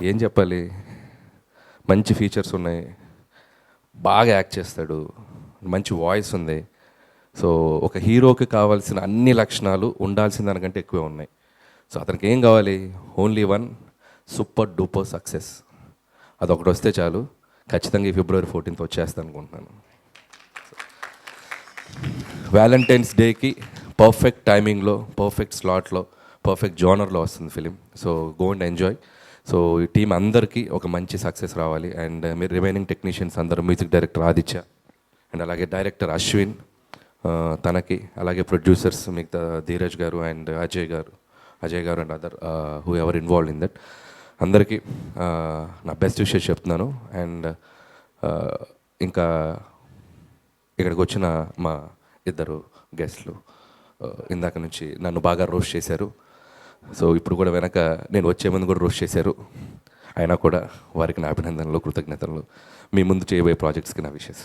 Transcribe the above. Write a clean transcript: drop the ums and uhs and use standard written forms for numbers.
ఏం చెప్పాలి, మంచి ఫీచర్స్ ఉన్నాయి, బాగా యాక్ట్ చేస్తాడు, మంచి వాయిస్ ఉంది. సో ఒక హీరోకి కావాల్సిన అన్ని లక్షణాలు ఉండాల్సిన దానికంటే ఎక్కువే ఉన్నాయి. సో అతనికి ఏం కావాలి, only one super duper success. అదొకటి వస్తే చాలు. ఖచ్చితంగా ఈ ఫిబ్రవరి 14th వచ్చేస్తాను అనుకుంటున్నాను. వ్యాలంటైన్స్ డేకి పర్ఫెక్ట్ టైమింగ్లో, పర్ఫెక్ట్ స్లాట్లో, పర్ఫెక్ట్ జోనర్లో వస్తుంది film. So go and enjoy. So ఈ టీం అందరికీ ఒక మంచి సక్సెస్ రావాలి. అండ్ మీరు రిమైనింగ్ టెక్నీషియన్స్ అందరూ, మ్యూజిక్ డైరెక్టర్ ఆదిత్య అండ్ అలాగే డైరెక్టర్ అశ్విన్, తనకి, అలాగే ప్రొడ్యూసర్స్ మిగతా ధీరజ్ గారు అండ్ అజయ్ గారు and other who ever involve in that, అందరికీ నా బెస్ట్ విషెస్ చెప్తున్నాను. అండ్ ఇంకా ఇక్కడికి వచ్చిన మా ఇద్దరు గెస్ట్లు ఇందాక నుంచి నన్ను బాగా రోస్ట్ చేశారు. సో ఇప్పుడు కూడా వెనక నేను వచ్చే ముందు కూడా రోస్ట్ చేశారు. అయినా కూడా వారికి నా అభినందనలు, కృతజ్ఞతలు. మీ ముందు చేయబోయే ప్రాజెక్ట్స్కి నా విషెస్.